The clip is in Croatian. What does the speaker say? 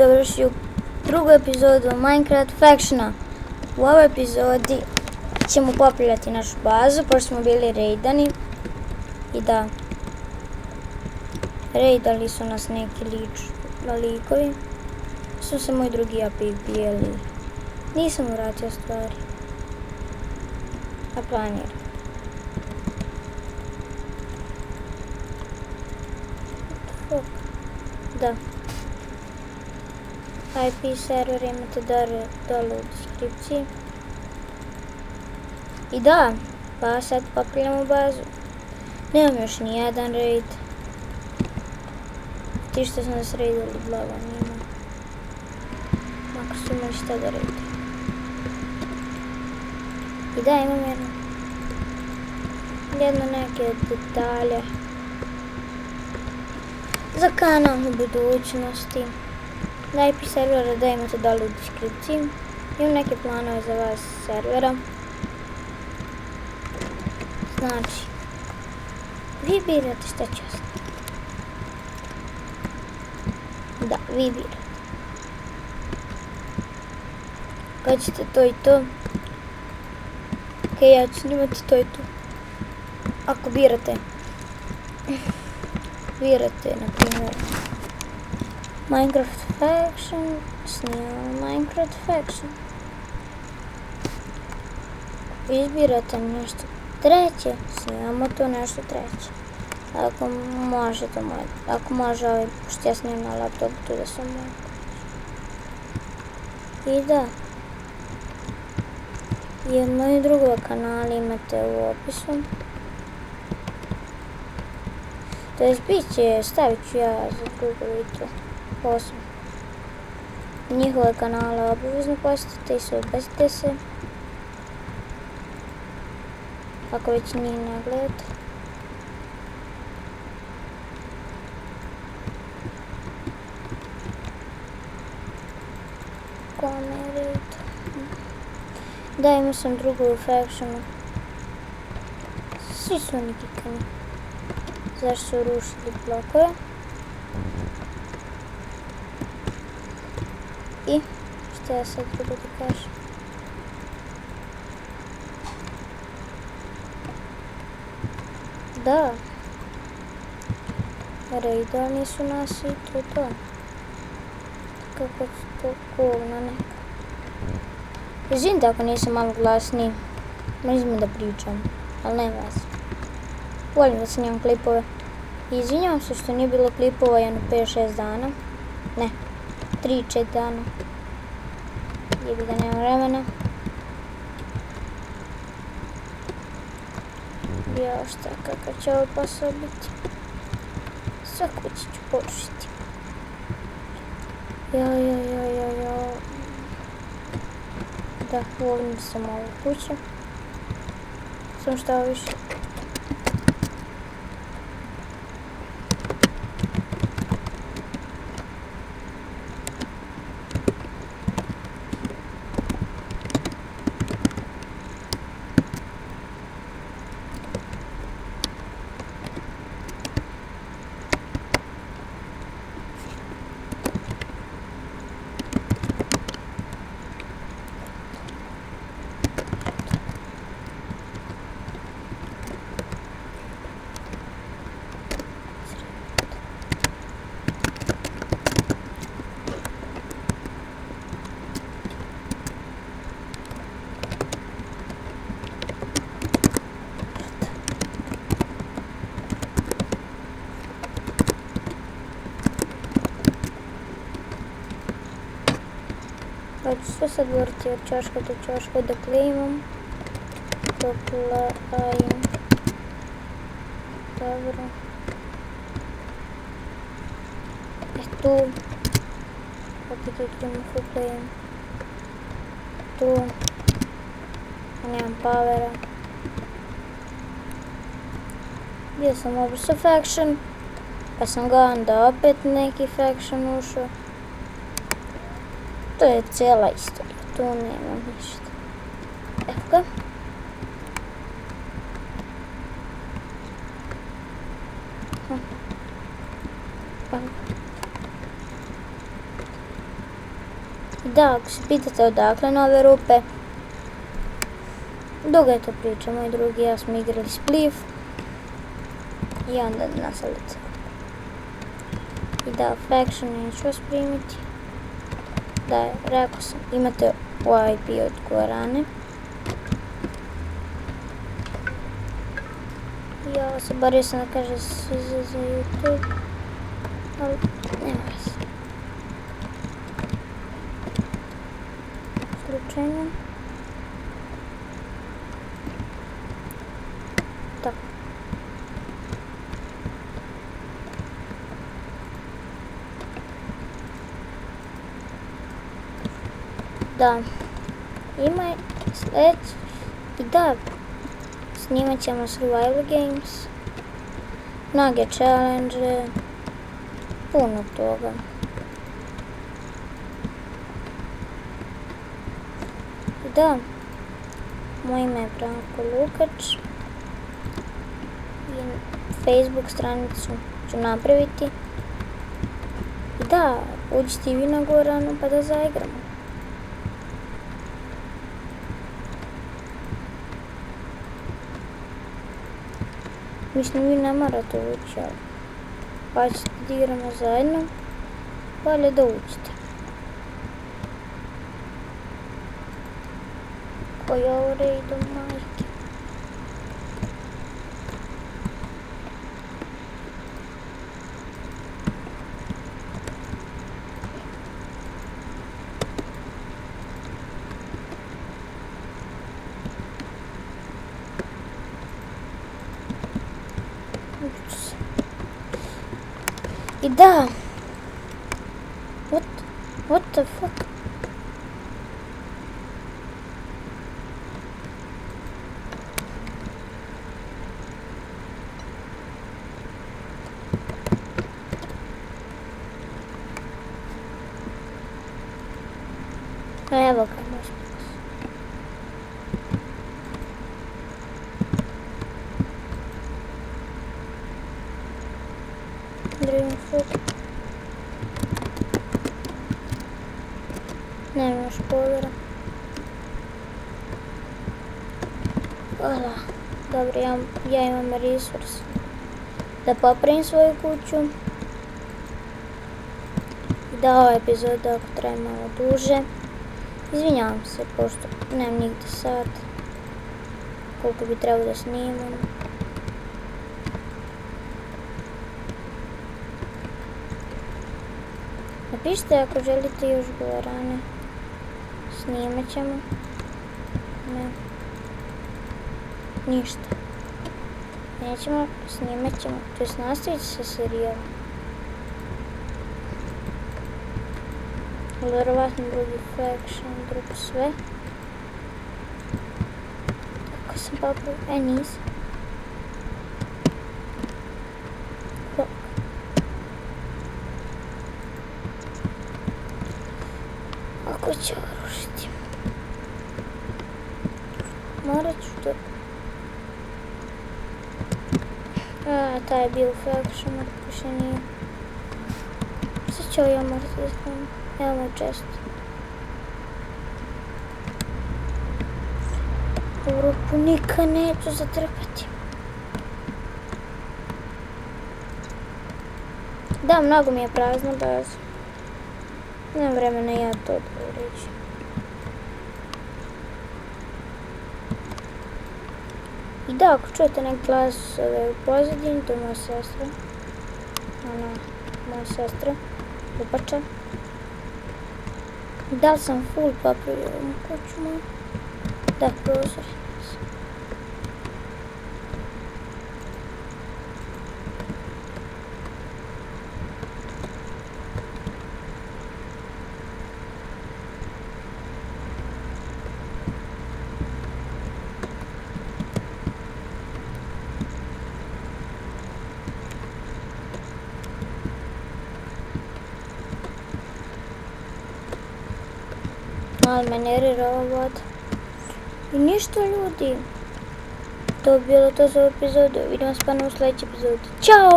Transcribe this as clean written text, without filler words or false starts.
dovrši u drugu epizodu Minecraft Factiona. U ovoj epizodi ćemo popravljati našu bazu, pošto smo bili rejdani. I da, rejdali su nas neki likovi. Su se moji drugi api bijeli. Nisam vratio stvari. A planiram. Da. IP server imate dole u deskripciji. I da, pa sad popravljamo bazu. Nemam još ni jedan raid. Ti što su nas raidali blago njima. Ako su imali šta da raidaju. I da, imam jedno neke detalje za kanal u budućnosti. Na IP servera da imate dole u deskripciji. Imam neke planove za vas servera. Znači, vi birate šta će ostati. Da, vi birate. Kad ćete to i to. Ok, ja ću snimati to i to. Ako birate, na primjer, Minecraft Faction, snimamo Minecraft Faction. Izbirate nešto treće, snimamo to nešto treće. Ako može to moje, ako može ovaj, pošto ja snimam na laptopu, tu da sam mogu. I da. Jedno i drugo kanali imate u opisu. To jest bit će, stavit ću ja za drugo i to posebno. Njihove kanale obavezno posjetite i subazite se. Ako već njih ne gledate. Kome raid. Da, imao sam drugu u Factionu. Svi su oni kikani. Zašto su rušili blokove. I što ja sad drugo da kažem. Da. Raidali su nas i to. Kako su to govna neka. Izvinite ako nisam malo glasniji. Mrzim da pričam, ali nema vas. Volim da snimam klipove. I izvinjavam se što nije bilo klipova jedno 5-6 dana. Ne, 3-4 dana. Jebi ga, nema vremena. Ja šta, kakav će ovo posao biti. Sve kući ću porušiti. Ja. Da, volim sam ovu kuću. Sam šta više. Pa ću sve sad vrti od čoška do čoška dok imam. Dobro. Tu. Opet idemo fuplajem. Tu. Nemam powera. Bio sam obrso faction. Pa sam ga onda opet neki faction ušao. To je cijela istorija, tu nema ništa. Evo ga. Da, ako se pitate odakle nove rupe, dugo je to priča, moj drugi i ja smo igrali Spliff i onda nastavili celo. I da, Faction neću vas primiti. Da, rekao sam, imate VIP od Guarane. Ja se bario sam da kaže svi za YouTube, ali nema veze. Slučajno. Tako. Da, ima sljedeći i da, snimat ćemo survival games, mnoge challenge, puno toga. I da, moje ime je Branko Lukač i Facebook stranicu ću napraviti. I da, uđite i vi na Guaranu pa da zaigramo. Mislim, vi ne morate ući, ali pa ćete da igramo zajedno, bolje da uđete. Koji je ovo redu, majke? I da, what the fuck? Evo ga, možemo. Dream food. Nema špolera. Hvala. Dobro, ja imam resurs da popravim svoju kuću. Da, ova epizoda ako traje malo duže. Izvinjavam se, pošto nemam nigde sat koliko bi trebalo da snimam. Napišite ako želite još Guarane. Snimat ćemo. Ne. Ništa. Nećemo, snimat ćemo. To jest nastavit se serijalom. Vjerovatno drugi Faction, drugo sve. Kako sam popao? Nisam. Ako će rušiti. Morat ću to... taj je bio Faction, ako še nije. Sad ću ja morat da znam. Evo moj chest. U rupu nikad neću zatrpati. Da, mnogo mi je prazna baza. Nemam vremena ja to da uređim. I da, ako čujete nek glasove u pozadini, to je moja sestra. Moja sestra. Lupača. Da li sam full popravio ovom kuću moju? Da, prozor. Malo me nervira ova voda. I ništa ljudi. To bi bilo to za ovu epizodu. Vidimo se ponovno u sljedećoj epizodi. Ćao!